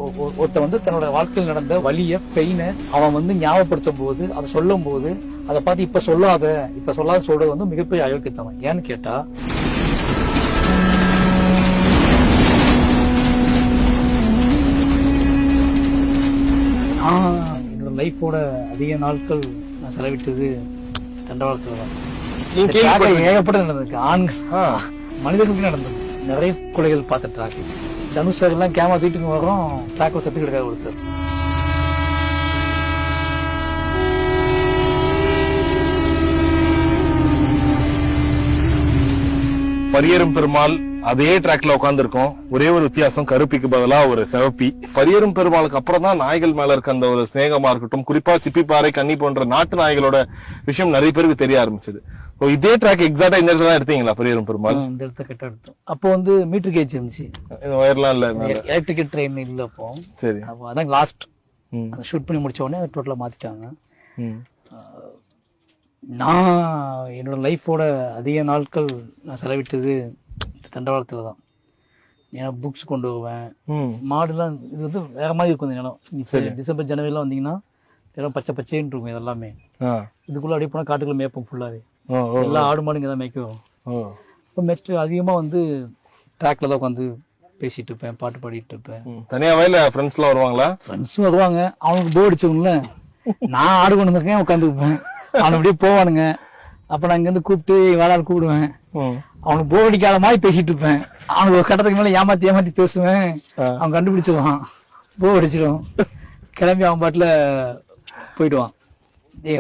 ஒருத்தன் வந்து தன்னோட வாழ்க்கையில் நடந்த வலிய பெயினை அவன் வந்து ஞாபகப்படுத்தும் போது அதை சொல்லும் போது அதை பார்த்து இப்ப சொல்லாத சொல்றது வந்து மிகப்பெரிய அயோக்கியத்தவன். ஏன்னு கேட்டா என்னோட லைஃபோட அதிக நாட்கள் நான் செலவிட்டது தண்டவாளத்துல தான். ஏகப்பட்ட நடந்திருக்கு. ஆண்கள் மனிதர்களுக்கு நடந்தது. நிறைய கொலைகள் பார்த்த ட்ராக். தனுஷ் எல்லாம் கேமரா தூக்கிட்டு வரோம், ட்ராக்ல சத்து கிடைக்காது ஒருத்தர். பரியரும் பெருமாள் அதே ட்ராக்ல உட்காந்துருக்கோம். ஒரே ஒரு வித்தியாசம், கருப்பிக்கு பதிலா ஒரு சிவப்பி. பரியரும் பெருமாளுக்கு அப்புறம் தான் நாய்கள் மேல இருக்க அந்த ஒரு ஸ்நேகமா இருக்கட்டும், குறிப்பா சிப்பிப்பாறை, கன்னி போன்ற நாட்டு நாய்களோட விஷயம் நிறைய பேருக்கு தெரிய ஆரம்பிச்சது. இதே ட்ராக் எக்ஸாக்டா இந்த இடத்துல தான் எடுத்தீங்களா பரியரும் பெருமாள்? இந்த இடத்த கிட்ட எடுத்தோம். அப்போ வந்து மீட்டர் கேஜ் இருந்துச்சு, ஒயர்லாம் இல்ல, எலக்ட்ரிக்கல் ட்ரெயின் இல்ல. அப்போ சரி, அதான் லாஸ்ட் ஷூட் பண்ணி முடிச்ச உடனே டோட்டலா மாத்திட்டாங்க. நான் என்னோட லைஃபோட அதிக நாட்கள் நான் செலவிட்டது தண்டவாளத்துல தான். ஏன்னா புக்ஸ் கொண்டு வருவேன், மாடுலாம் இது வந்து வேற மாதிரி இருக்கும் இந்த இடம். டிசம்பர் ஜனவரிலாம் வந்தீங்கன்னா எல்லாம் பச்சை பச்சைன்னு இருக்கும். இதெல்லாமே இதுக்குள்ள அப்படியே போனா காட்டுக்குள்ள மேய்ப்போம் ஃபுல்லாவே. எல்லா ஆடு மாடுங்க தான் மேய்க்கும். இப்போ நெக்ஸ்ட் அதிகமா வந்து ட்ராக்ல தான் உட்காந்து பேசிட்டு இருப்பேன், பாட்டு பாடிட்டு இருப்பேன். தனியாவே இல்ல ஃப்ரெண்ட்ஸ் எல்லாம் வருவாங்களா? ஃப்ரெண்ட்ஸும் வருவாங்க. அவனுக்கு போர் அடிச்சவங்கள நான் ஆடு கொண்டு வந்திருக்கேன் உட்காந்துருப்பேன். அவன் அப்படியே போவானுங்க. அப்ப நான் இங்க இருந்து கூப்பிட்டு வேளாண் கூப்பிடுவேன். அவனுக்கு போர் அடிக்காத மாதிரி பேசிட்டு இருப்பேன். அவனுக்கு ஒரு கட்டத்துக்கு மேல ஏமாத்தி பேசுவேன். அவன் கண்டுபிடிச்சிருவான், போர் அடிச்சிடும். கிளம்பி அவன் பாட்டுல போயிடுவான்.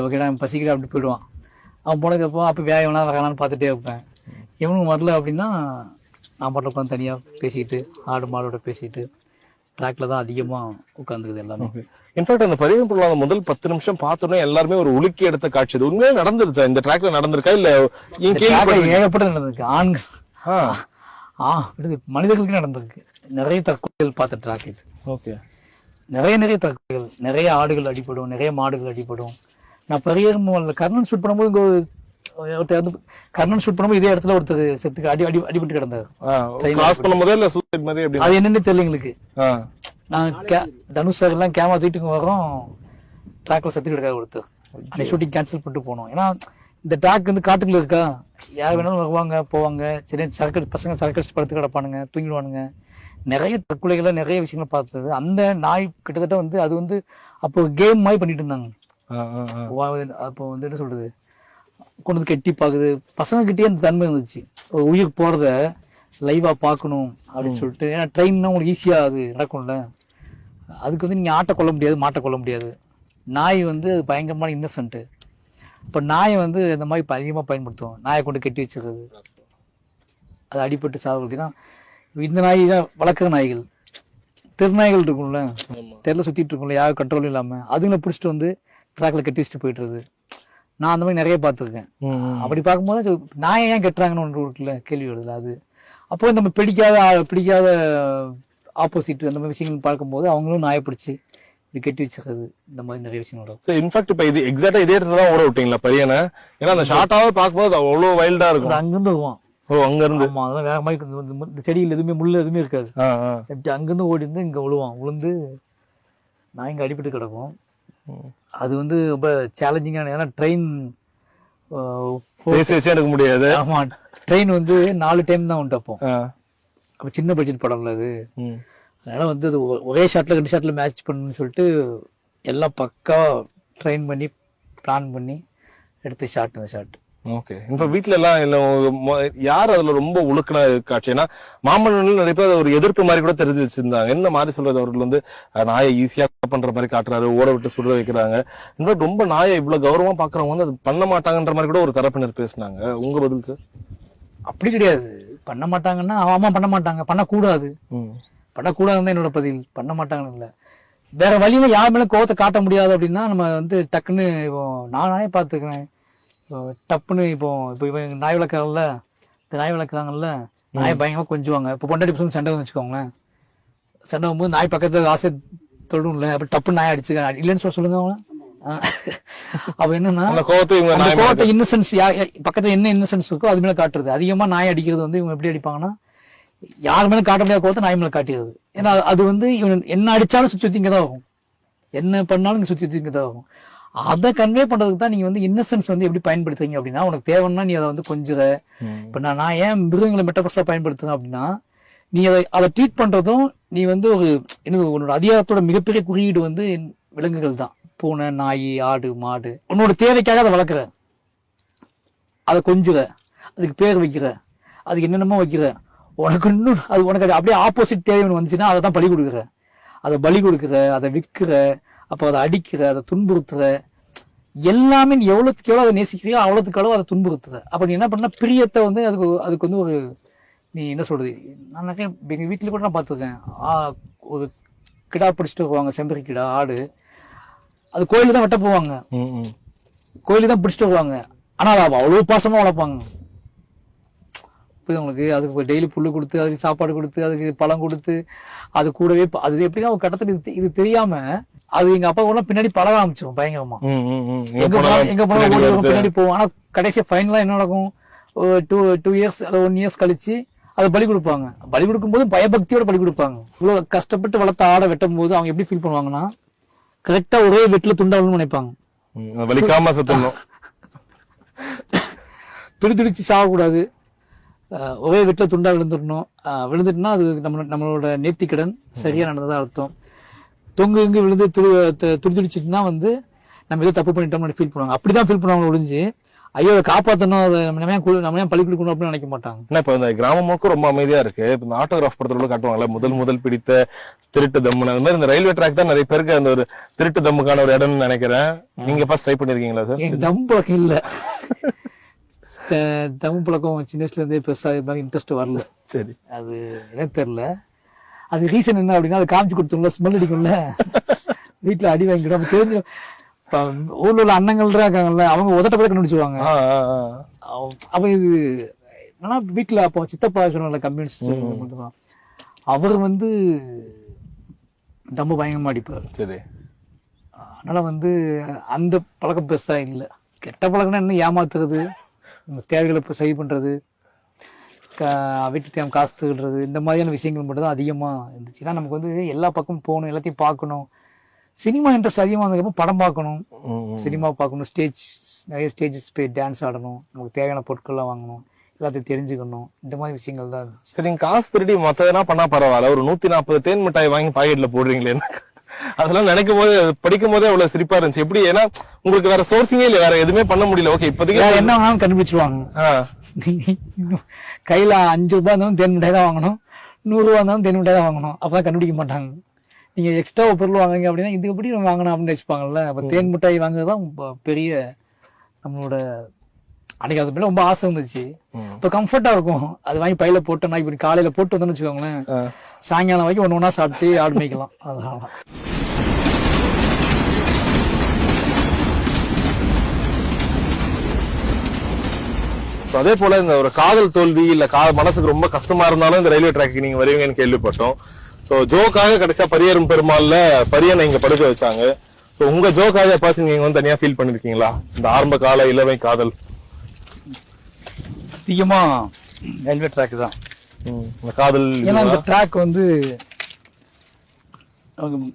ஓகேடா பசிக்கிட்டா அப்படி போயிடுவான். அவன் போனதுக்கப்போ அப்ப வேணா வரானான்னு பார்த்துட்டே இருப்பேன். இவனுக்கு வரல அப்படின்னா நான் பாட்டில் உட்காந்து தனியா பேசிட்டு ஆடு மாடோட பேசிட்டு ட்ராக்ல தான் அதிகமா உட்காந்துக்குது எல்லாமே. இன்ஃபேக்ட் அந்த பரியரும் பெருமாள் முதல் 10 நிமிஷம் பார்த்தோன்னே எல்லாருமே ஒரு உலுக்கி எடுத்த காட்சி. அது உண்மையா நடந்துருச்சா? இந்த ட்ராக்ல நடந்திருக்கா இல்ல ஏகப்பட்ட நடந்திருக்கு. ஆண்கள் மனிதர்களுக்கு நடந்திருக்கு. நிறைய தற்கொலைகள் பார்த்த ட்ராக் இது. ஓகே, நிறைய தற்கொலைகள், நிறைய ஆடுகள் அடிபடும், நிறைய மாடுகள் அடிபடும். நான் பரியரும் கர்ணன் ஷூட் பண்ணும்போது கர்ணன் ஷூட் பண்ணும்போது இதே இடத்துல ஒருத்தர் செத்துக்கு அடிபட்டு கிடந்தாரு. அது என்னன்னு தெரியல எங்களுக்கு. நான் தனுஷ் எல்லாம் கேமரா தூக்கிட்டு வரோம், ட்ராக்ல செத்து கிடக்காது ஒருத்தர். அந்த ஷூட்டிங் கேன்சல் பண்ணிட்டு போனோம். ஏன்னா இந்த ட்ராக் வந்து காட்டுக்குள்ள இருக்கா, யார் வேணாலும் வருவாங்க போவாங்க. சரி பசங்க சரக்கு படுத்து கிடப்பானுங்க, தூங்கிடுவானுங்க. நிறைய தற்கொலைகளை நிறைய விஷயங்களை பார்த்தது. அந்த நாய் கிட்டத்தட்ட வந்து அது வந்து அப்போ கேம் மாதிரி பண்ணிட்டு இருந்தாங்க. அப்போ வந்து என்ன சொல்றது, கொண்டு வந்து கெட்டி பாக்குது. பசங்க கிட்டே அந்த தன்மை இருந்துச்சு, உயிர் போறத லைவா பாக்கணும் அப்படின்னு சொல்லிட்டு. ஏன்னா ட்ரெயின்னா உங்களுக்கு ஈஸியா அது நடக்கும்ல. அதுக்கு வந்து நீங்க ஆட்டை கொல்ல முடியாது, மாட்டை கொல்ல முடியாது. நாய் வந்து பயங்கரமான இன்னசென்ட். இப்ப நாயை வந்து இந்த மாதிரி அதிகமா பயன்படுத்துவோம். நாயை கொண்டு கெட்டி வச்சுக்கிறது, அது அடிபட்டு சாகுறதுன்னா இந்த நாய் தான் வளர்க்குற நாய்கள். தெருநாய்கள் இருக்கும்ல, தெருல சுத்திட்டு இருக்கும்ல, யாரும் கண்ட்ரோல் இல்லாம அதுங்களை பிடிச்சிட்டு வந்து ட்ராக்ல கட்டி வச்சுட்டு போயிட்டு இருக்குது. நான் அந்த மாதிரி நிறைய பார்த்துருக்கேன். அப்படி பார்க்கும்போது நாயை ஏன் கட்டுறாங்கன்னு ஒன்று இருக்குல்ல, கேள்வி வருதுல. அது அப்போ நம்ம பிடிக்காத ஆப்போசிட் அந்த மாதிரி விஷயங்கள் பார்க்கும்போது அவங்களும் நாயை பிடிச்சி இப்படி கட்டி வச்சுக்கிறது, இந்த மாதிரி நிறைய விஷயங்கள். இன்ஃபேக்ட் இப்ப இது எக்ஸாக்டா இதே இடத்துல தான் ஓட விட்டீங்களா பையனை? ஏன்னா அந்த ஷார்ட்டாவே பார்க்கும்போது அவ்வளவு வைல்டா இருக்கும். அங்கிருந்து வருவான். அங்க இருந்து அதெல்லாம் வேற மாதிரி இந்த செடியில் எதுவுமே முள்ளு எதுவுமே இருக்காது. அங்கிருந்து ஓடி இருந்து இங்க விழுந்து நான் இங்க அடிபட்டு கிடக்கும். அது வந்து ரொம்ப சேலஞ்சிங்கான. ஏன்னா ட்ரெயின் எடுக்க முடியாது. ஆமா, ட்ரெயின் வந்து 4 டைம் தான் உண்டு. அப்போ சின்ன பட்ஜெட் படம்ல அது. அதனால வந்து அது ஒரே ஷாட்ல 2 ஷாட்ல மேட்ச் பண்ணணும்னு சொல்லிட்டு எல்லாம் பக்கா ட்ரெயின் பண்ணி பிளான் பண்ணி எடுத்த ஷாட் அந்த ஷாட். ஓகே, இப்ப வீட்டுல எல்லாம் யார் அதுல ரொம்ப உழுக்கினா காட்சி? ஏன்னா மாமன்னர்கள் நிறைய பேர் ஒரு எதிர்ப்பு மாதிரி கூட தெரிஞ்சு வச்சிருந்தாங்க. என்ன மாதிரி சொல்றது, அவர்கள் வந்து நாயை ஈஸியா பண்ற மாதிரி காட்டுறாரு, ஓட விட்டு சுட வைக்கிறாங்க. இன்ஃபேக்ட் ரொம்ப நாயை இவ்வளவு கௌரவமா பாக்குறவங்க வந்து அது பண்ண மாட்டாங்கன்ற மாதிரி கூட ஒரு தரப்பினர் பேசினாங்க. உங்க பதில் சார்? அப்படி கிடையாது. பண்ண மாட்டாங்கன்னா ஆமா பண்ண மாட்டாங்க, பண்ணக்கூடாதுன்னு என்னோட பதில். பண்ண மாட்டாங்கன்னு இல்லை, வேற வழியில யார் மேல கோவத்தை காட்ட முடியாது அப்படின்னா நம்ம வந்து டக்குன்னு இப்போ நானே பாத்துக்கிறேன். டப்புன்னு இப்போ இவங்க நாய் வளர்க்குறாங்கல்ல, இந்த நாய் வளர்க்குறாங்கல்ல, நாய் பயங்கரமா கொஞ்சுவாங்க. இப்போ பொண்டாட்டி பசங்க சண்டை வச்சுக்கோங்களேன், சண்டை வரும்போது நாய் பக்கத்துல ஆசை தொடும்ல, அப்ப டப்புன்னு நாய் அடிச்சு இல்லைன்னு சொல்லுங்க அவங்க. அப்ப என்னன்னா கோவத்தை இன்னசென்ஸ் பக்கத்துல என்ன இன்னசென்ஸ் இருக்கோ அது மேல காட்டுறது. அதிகமா நாய் அடிக்கிறது வந்து இவங்க எப்படி அடிப்பாங்கன்னா, யார் மேல காட்ட முடியாத கோவத்தை நாய் மேல காட்டிடுது. ஏன்னா அது வந்து இவன் என்ன அடிச்சாலும் சுத்தி சுத்தி இங்கதான் ஆகும், என்ன பண்ணாலும் இங்க சுத்தி சுத்தி இங்கதான் ஆகும். அதை கன்வே பண்றதுக்கு தான் நீங்க வந்து இன்னசென்ஸ் வந்து எப்படி பயன்படுத்துறீங்க அப்படின்னா, உனக்கு தேவைன்னா நீ அதை வந்து கொஞ்சம் இப்ப நான் ஏன் மிருகங்களை மெட்டபர்ஸா பயன்படுத்துறேன் அப்படின்னா, நீ அதை ட்ரீட் பண்றதும் நீ வந்து ஒரு என்னது உன்னோட அதிகாரத்தோட மிகப்பெரிய குறியீடு வந்து விலங்குகள் தான். பூனை, நாய், ஆடு, மாடு, உன்னோட தேவைக்காக அதை வளர்க்குற, அதை கொஞ்சுற, அதுக்கு பேர் வைக்கிற, அதுக்கு என்னென்னமோ வைக்கிற. உனக்கு இன்னும் அது உனக்கு அப்படியே ஆப்போசிட் தேவை ஒன்று வந்துச்சுன்னா அதை தான் பலி கொடுக்குற. அதை பலி கொடுக்குற, அதை விற்கிற, அப்போ அதை அடிக்கிற, அதை துன்புறுத்துற. எல்லாமே நீ எவ்வளவுக்கு எவ்வளவு அதை நேசிக்கிறியோ அவ்வளவுக்கு அளவு அதை துன்புறுத்துற. அப்ப நீ என்ன பண்ண, பிரியத்தை வந்து அதுக்கு வந்து ஒரு நீ என்ன சொல்றது, நான் நிறைய எங்க வீட்டுல கூட நான் பார்த்துருக்கேன். ஒரு கிடா பிடிச்சிட்டு வருவாங்க, செம்பரி கிடா, ஆடு. அது கோயில தான் வெட்ட போவாங்க, கோயில தான் பிடிச்சிட்டு வருவாங்க. ஆனா அவ்வளவு பாசமா வளர்ப்பாங்க. உங்களுக்கு அதுக்கு டெய்லி புல்லு கொடுத்து, அதுக்கு சாப்பாடு கொடுத்து, அதுக்கு பழம் கொடுத்து, அது கூடவே அது எப்படின்னா ஒரு கட்டத்துல இது தெரியாம அது எங்க அப்பா கூட பின்னாடி பழக ஆரம்பிச்சிடும் பயங்கரமா. எங்க போனா பின்னாடி போவோம். ஆனா கடைசியா ஃபைனலா என்ன நடக்கும், 2 இயர்ஸ் அல்ல 1 இயர்ஸ் கழிச்சு அதை பலி கொடுப்பாங்க. பலி கொடுக்கும் போது பயபக்தியோட பலி கொடுப்பாங்க. இவ்வளவு கஷ்டப்பட்டு வளர்த்த ஆடை வெட்டும் போது அவங்க எப்படி ஃபீல் பண்ணுவாங்கன்னா, கரெக்டா ஒரே வெட்டுல துண்டாவணும்னு நினைப்பாங்க. துடிச்சு சாகக்கூடாது, ஒரே வெட்டில துண்டா விழுந்துடணும். விழுந்துட்டுனா அது நம்மளோட நேர்த்திக்கடன் சரியா நடந்ததா அர்த்தம். தொங்கு இங்கு விழுந்து துடிச்சுட்டுனா வந்து நம்ம ஏதோ தப்பு பண்ணிட்டோம்னு ஃபீல் பண்ணுவாங்க. அப்படிதான் ஃபீல் பண்ணுவாங்க ஒழிஞ்சு, ஐயோ அதை காப்பாற்றணும், அதை நம்ம ஏன் பழி கொடுக்கணும் அப்படின்னு நினைக்க மாட்டாங்க. இப்ப இந்த கிராமமுக்கும் ரொம்ப அமைதியா இருக்கு. இப்ப இந்த ஆட்டோகிராஃப் படத்துல காட்டுவாங்கல்ல, முதல் பிடித்த திருட்டு தம்மு. அது மாதிரி இந்த ரயில்வே ட்ராக் தான் நிறைய பேருக்கு அந்த ஒரு திருட்டு தம்முக்கான ஒரு இடம்னு நினைக்கிறேன். நீங்க ஃபர்ஸ்ட் ட்ரை பண்ணிருக்கீங்களா சார்? தம் பழக்கம் இல்ல, தம் பழக்கம் சின்ன வயசுல இருந்தே பெருசா இன்ட்ரெஸ்ட் வரல. சரி, அது எனக்கு தெரியல. அது ரீசன் என்ன அப்படின்னா, அது காமிச்சு கொடுத்தோம்ல, ஸ்மெல் அடிக்கும்ல, வீட்டுல அடி வாங்கிடும் தெரிஞ்சு. ஊர்ல உள்ள அண்ணங்கள் இருக்காங்கல்ல, அவங்க உதட்ட பதக்க கண்டுபிடிச்சுவாங்க. அப்ப இது என்னன்னா, வீட்டுல அப்போ சித்தப்பா சொன்ன கம்யூனிஸ்ட், அவர் வந்து தம்பு பயங்கரமா அடிப்பார். சரி, அதனால வந்து அந்த பழக்கம் பெருசா இல்லை. கெட்ட பழக்கம்னா என்ன, ஏமாத்துறது, தேவைகளை இப்போ சரி பண்றது, வீட்டு தேவை காசு திருடுறது, இந்த மாதிரியான விஷயங்கள் மட்டும் தான் அதிகமா இருந்துச்சு. ஏன்னா நமக்கு வந்து எல்லா பக்கமும் போகணும், எல்லாத்தையும் பார்க்கணும். சினிமா இன்ட்ரெஸ்ட் அதிகமாக இருந்ததுக்கப்புறம் படம் பார்க்கணும், சினிமா பார்க்கணும், நிறைய ஸ்டேஜஸ் போய் டான்ஸ் ஆடணும், நமக்கு தேவையான பொருட்கள்லாம் வாங்கணும், எல்லாத்தையும் தெரிஞ்சுக்கணும். இந்த மாதிரி விஷயங்கள் தான் இருந்துச்சு. சரி, நீங்க காசு திருடி மத்ததெல்லாம் பண்ணா பரவாயில்ல, ஒரு 140 தேன் மிட்டாய் வாங்கி பாக்கெட்ல போடுறீங்களே, அதெல்லாம் நினைக்கும் போது படிக்கும் போதே அவ்வளவு சிரிப்பா இருந்துச்சு. எப்படி, ஏன்னா உங்களுக்கு வேற சோர்சிங்கே இல்ல, வேற எதுவுமே பண்ண முடியல. ஓகே, இப்போதைக்கு என்ன வேணாலும் கண்டுபிடிச்சிருவாங்க. கையில 5 ரூபாய் இருந்தாலும் தேன் மிட்டாய் தான் வாங்கணும், 100 ரூபா இருந்தாலும் தேன் மிட்டாய் தான் வாங்கணும். அப்பதான் கண்டுபிடிக்க மாட்டாங்க. நீங்க எக்ஸ்ட்ரா பொருள் வாங்குறீங்க அப்படின்னா இது எப்படி வாங்கணும் அப்படின்னு வச்சுப்பாங்கல்ல. அப்ப தேன் மிட்டாய் வாங்குறதுதான் பெரிய நம்மளோட அன்னைக்கு அது மேல ரொம்ப ஆசை இருந்துச்சு. இப்ப கம்ஃபர்ட்டா இருக்கும், அது வாங்கி பையில போட்டோம்னா, இப்படி காலையில போட்டு வந்தோம்னு வச்சுக்கோங்களேன், சாயங்காலம் வரைக்கும் ஒண்ணு ஒண்ணா சாப்பிட்டு ஆடு மேய்க்கலாம். அதனால அதே போல இந்த ஒரு காதல் தோல்வி இல்ல மனசுக்கு ரொம்ப கஷ்டமா இருந்தாலும் இந்த ரயில்வே ட்ராக்கு நீங்க வருவீங்கன்னு கேள்விப்பட்டோம். சோ ஜோக்காக கடைசியா பரியரும் பெருமாள்ல பரியனை இங்க படுக்க வச்சாங்க. சோ உங்க ஜோக்காக பாசி நீங்க வந்து தனியா ஃபீல் பண்ணிருக்கீங்களா, இந்த ஆரம்ப கால இளமை காதல்? அதிகமா ரயில்வே ட்ராக் தான் காதல். ஏன்னா இந்த ட்ராக் வந்து,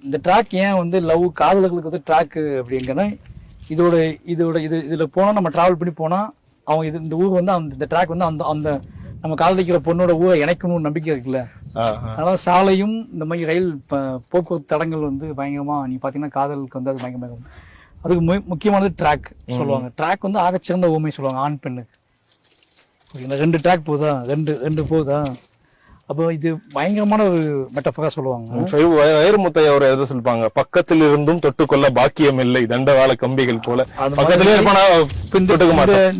இந்த ட்ராக் ஏன் வந்து லவ் காதலர்களுக்கு வந்து ட்ராக் அப்படிங்கன்னா, இதுல போனா நம்ம டிராவல் பண்ணி போனா அவங்க இந்த ஊர் வந்து இந்த ட்ராக் வந்து அந்த நம்ம காதலிக்கிற பொண்ணோட ஊரை இணைக்கணும்னு நம்பிக்கை இருக்குல்ல. அதனால சாலையும் இந்த மாதிரி ரயில் போக்குவரத்து தடங்கள் வந்து பயங்கரமா நீங்க பாத்தீங்கன்னா காதலுக்கு வந்து அது பயங்கரம். அதுக்கு முக்கியமானது ட்ராக் சொல்லுவாங்க. ட்ராக் வந்து ஆகச்சிறந்த ஊமை சொல்லுவாங்க ஆண் பெண்ணுக்கு. 2 ட்ராக் போகுதா, ரெண்டு போகுதா, அப்போ இது பயங்கரமான ஒரு மெட்டஃபரா சொல்லுவாங்க. வைரமுத்தையா அவர் எதை சொல்லுவாங்க, பக்கத்தில் இருந்தும் தொட்டுக்கொள்ள பாக்கியம் இல்லை, தண்டவாள கம்பிகள் போல.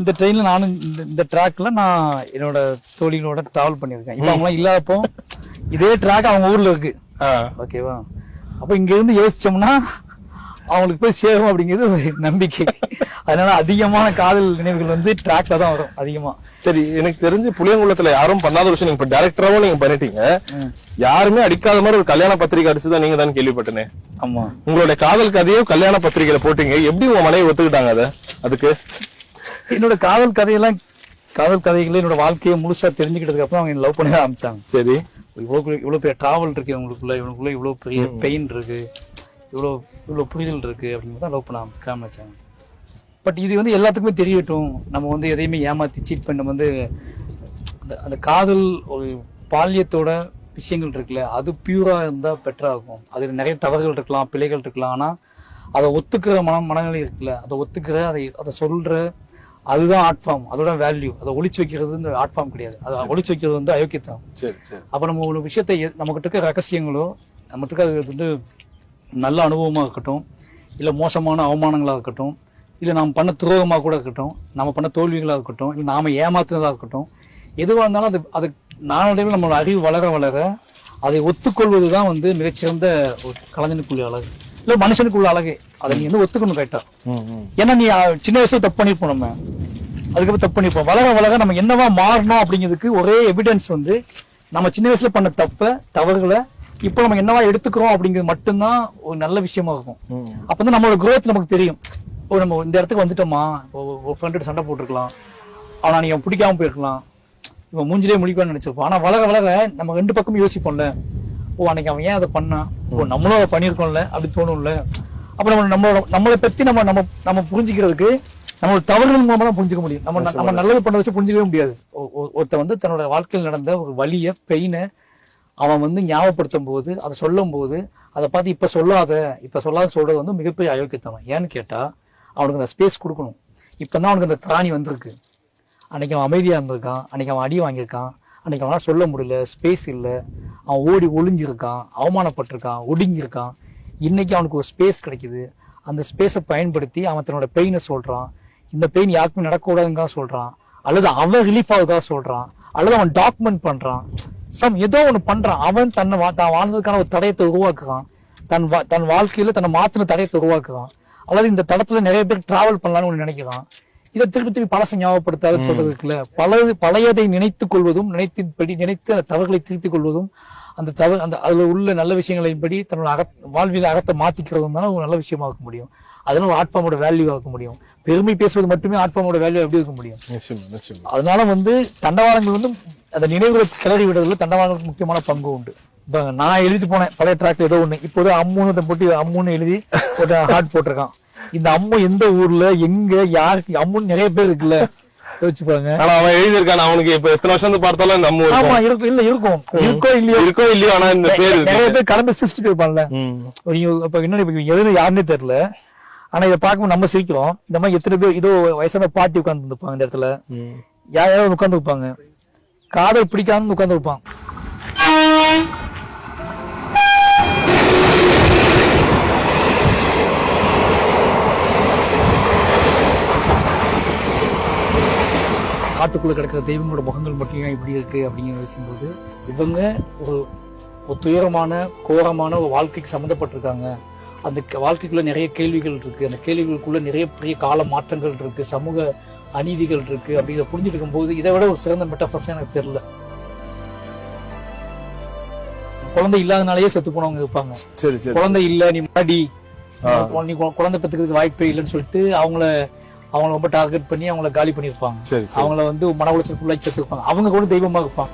இந்த ட்ரெயின்ல நானும் இந்த ட்ராக்ல நான் என்னோட தோழிகளோட டிராவல் பண்ணிருக்கேன். இப்ப அவங்க இல்லாதப்போ இதே ட்ராக் அவங்க ஊர்ல இருக்கு. ஓகேவா, அப்ப இங்க இருந்து யோசிச்சோம்னா அவங்களுக்கு போய் சேரும் அப்படிங்கிறது ஒரு நம்பிக்கை. அதனால அதிகமான காதல் நினைவுகள் வந்து ட்ராக்ல தான் வரும் அதிகமா. சரி, எனக்கு தெரிஞ்சு புளியங்குளத்துல யாரும் பண்ணாத விஷயம் நீங்க டைரக்டராவும் நீங்க பண்ணிட்டீங்க. யாருமே அடிக்காத மாதிரி ஒரு கல்யாண பத்திரிகை அடிச்சுதான் நீங்க தான் கேள்விப்பட்டேனே. ஆமா, உங்களுடைய காதல் கதையோ கல்யாண பத்திரிகையில போட்டீங்க. எப்படி உங்க மனைவி ஒத்துக்கிட்டாங்க அதுக்கு? என்னோட காதல் கதையெல்லாம் காதல் கதைகளை என்னோட வாழ்க்கையை முழுசா தெரிஞ்சுக்கிட்டதுக்கு அப்புறம் அவங்க லவ் பண்ண ஆரம்பிச்சாங்க. சரி. இவ்வளவு பெரிய டிராவல் இருக்கு இவங்களுக்குள்ள இவ்வளவு பெரிய பெயின் இருக்கு, இவ்வளவு புரிதல் இருக்கு அப்படின்னு தான் லவ் பண்ண ஆரம்பிச்சாங்க. பட் இது வந்து எல்லாத்துக்குமே தெரியட்டும், நம்ம வந்து எதையுமே ஏமாத்தி சீட் பண்ண வந்து அந்த காதல் ஒரு பால்யத்தோட விஷயங்கள் இருக்குல்ல, அது பியூரா இருந்தா பெட்டரா இருக்கும். அதுல நிறைய தவறுகள் இருக்கலாம், பிழைகள் இருக்கலாம். ஆனா அதை ஒத்துக்கிற மனநிலை இருக்குல்ல, அதை ஒத்துக்கிற அதை சொல்ற அதுதான் ஆர்ட் ஃபார்ம், அதோட வேல்யூ. அதை ஒளிச்சு வைக்கிறது இந்த ஆர்ட் ஃபார்ம் கிடையாது. அதை ஒளிச்சு வைக்கிறது வந்து அயோக்கியத்தான். அப்ப நம்ம ஒரு விஷயத்தை நம்ம கிட்ட இருக்க ரகசியங்களோ, நம்ம கிட்ட அது வந்து நல்ல அனுபவமா இருக்கட்டும், இல்ல மோசமான அவமானங்களா இருக்கட்டும், இல்ல நாம பண்ண துரோகமா கூட இருக்கட்டும், நம்ம பண்ண தோல்விகளா இருக்கட்டும், இல்ல நாம ஏமாத்துனதா இருக்கட்டும், எதுவா இருந்தாலும் அது நாளடைவில் நம்மளோட அறிவு வளர வளர அதை ஒத்துக்கொள்வதுதான் வந்து மிகச்சிறந்த ஒரு கலைஞனுக்குள்ள அழகு, இல்ல மனுஷனுக்குள்ள அழகு. அதை நீ வந்து ஒத்துக்கணும் கரெக்டா. ஏன்னா நீ சின்ன வயசுல தப்பு பண்ணிருப்போம், நம்ம அதுக்கப்புறம் தப்பு பண்ணிருப்போம். வளர வளர நம்ம என்னவா மாறணும் அப்படிங்கிறதுக்கு ஒரே எவிடன்ஸ் வந்து நம்ம சின்ன வயசுல பண்ண தவறுகளை இப்போ நம்ம என்னவா எடுத்துக்கிறோம் அப்படிங்கிறது மட்டும்தான் ஒரு நல்ல விஷயமா இருக்கும். அப்பதான் நம்மளோட குரோத் நமக்கு தெரியும். நம்ம இந்த இடத்துக்கு வந்துட்டோமா, ஒரு ஃப்ரெண்டு சண்டை போட்டுருக்கலாம், ஆனா நீங்க பிடிக்காம போயிருக்கலாம், இவன் மூஞ்சிலே முடிக்கணும்னு நினைச்சிருப்போம். ஆனா வளர வளர நம்ம ரெண்டு பக்கமும் யோசிப்போம்ல, அன்னைக்கு அவன் ஏன் அதை பண்ணான், நம்மளும் அதை பண்ணிருக்கோம்ல அப்படி தோணும்ல. அப்ப நம்மளை பத்தி நம்ம புரிஞ்சுக்கிறதுக்கு நம்மளோட தவறுகள் மூலமா தான் புரிஞ்சுக்க முடியும். நம்ம நல்லது பண்ண வச்சு புரிஞ்சுக்கவே முடியாது. ஒருத்த வந்து தன்னோட வாழ்க்கையில் நடந்த ஒரு வலிய பெயினை அவன் வந்து ஞாபகப்படுத்தும் போது, அதை சொல்லும் போது அதை பார்த்து இப்ப சொல்லாத சொல்றது வந்து மிகப்பெரிய அயோக்கியத்தனம். ஏன்னு கேட்டா அவனுக்கு அந்த ஸ்பேஸ் கொடுக்கணும். இப்பதான் அவனுக்கு அந்த திராணி வந்திருக்கு. அன்னைக்கு அவன் அமைதியா இருந்திருக்கான், அன்னைக்கு அவன் அடி வாங்கியிருக்கான், அன்னைக்கு அவனால சொல்ல முடியல, ஸ்பேஸ் இல்லை, அவன் ஓடி ஒளிஞ்சிருக்கான், அவமானப்பட்டிருக்கான், ஒடுங்கியிருக்கான். இன்னைக்கு அவனுக்கு ஒரு ஸ்பேஸ் கிடைக்குது. அந்த ஸ்பேஸை பயன்படுத்தி அவன் தன்னோட பெயினை சொல்றான். இந்த பெயின் யாருக்குமே நடக்கூடாதுங்க சொல்றான், அல்லது அவன் ரிலீஃப் ஆகுதா சொல்றான், அல்லது அவன் டாக்குமெண்ட் பண்றான், ஏதோ ஒண்ணு பண்றான். அவன் தான் வாழ்ந்ததுக்கான ஒரு தடயத்தை உருவாக்குறான், தன் வாழ்க்கையில தன்னை மாத்தின தடயத்தை உருவாக்குறான், அல்லது இந்த தடத்துல நிறைய பேர் டிராவல் பண்ணலாம்னு ஒண்ணு நினைக்கிறான். இதை திருப்பி பழசை ஞாபகப்படுத்தாத சொல்றதுக்குள்ள பழையதை நினைத்துக் கொள்வதும், நினைத்து அந்த தவறுகளை திருத்திக் கொள்வதும், அதுல உள்ள நல்ல விஷயங்களையும் தன்னோட வாழ்வியல் அகத்தை மாத்திக்கிறதும் தானே ஒரு நல்ல விஷயமா இருக்க முடியும். அதனால ஆர்ட் ஃபார்மோட வேல்யூ ஆக்க முடியும். பெருமை பேசுவது மட்டுமே ஆர்ட் ஃபார்மோட வேல்யூ எப்படி இருக்க முடியும்? அதனால வந்து தண்டவாளங்கள் வந்து அந்த நினைவுகளை கிளறி விடுறதுல தண்டவாளங்களுக்கு முக்கியமான பங்கு உண்டு. இப்ப நான் எழுதி போனேன் பழைய ட்ராக்ல ஏதோ ஒண்ணு, இப்போது அம்முன்னு போட்டு அம்முன்னு எழுதி ஒரு ஹார்ட் போட்டிருக்கான். இந்த அம்மு எந்த ஊர்ல எங்க யாருக்கு அம்முன்னு நிறைய பேர் இருக்குல்ல யோசிச்சு பாருங்க. ஆனா அவன் எழுதியிருக்கான், அவனுக்கு இப்ப எத்தனை வருஷம் பார்த்தாலும் இந்த அம்மு ஆமா இருக்கும், இல்ல இருக்கும், இருக்கோ இல்லையோ, ஆனா இந்த பேர் நிறைய பேர் கடந்து சிரிச்சுட்டு இருப்பான்ல. இப்ப இன்னொன்னு எழுத யாருன்னே தெரியல, ஆனா இதை பார்க்கும்போது நம்ம சிரிக்கிறோம். இந்த மாதிரி எத்தனை பேர் இதோ வயசான பாட்டி உட்கார்ந்து இருப்பாங்க இந்த இடத்துல, யாராவது உட்கார்ந்து இருப்பாங்க, காதல் பிடிக்காம உட்கார்ந்து இருப்பான். காட்டுக்குள்ள கிடக்கிற தெய்வங்களோட முகங்கள் மட்டும் ஏன் இப்படி இருக்கு அப்படிங்கிற பேசும்போது, இவங்க ஒரு துயரமான கோரமான ஒரு வாழ்க்கைக்கு சம்மந்தப்பட்டிருக்காங்க. அந்த வாழ்க்கைக்குள்ள நிறைய கேள்விகள் இருக்கு, அந்த கேள்விகளுக்குள்ள நிறைய பெரிய கால மாற்றங்கள் இருக்கு, சமூக அநீதிகள் இருக்கு. அப்படிங்கிற புரிஞ்சுட்டு இருக்கும் போது இதை விட ஒரு சிறந்த மெட்டாஃபர்ஸ் எனக்கு தெரியல. குழந்தை இல்லாதனாலேயே செத்து போனவங்க இருப்பாங்க. குழந்தை இல்ல நீ முன்னாடி நீ குழந்தை பெற்றுக்கிறதுக்கு வாய்ப்பே இல்லைன்னு சொல்லிட்டு அவங்கள ரொம்ப டார்கெட் பண்ணி அவங்கள காலி பண்ணிருப்பாங்க. அவங்கள வந்து மன உளைச்சலுக்குள்ளாக்கி செத்துருப்பாங்க. அவங்க கூட தெய்வமா இருப்பாங்க.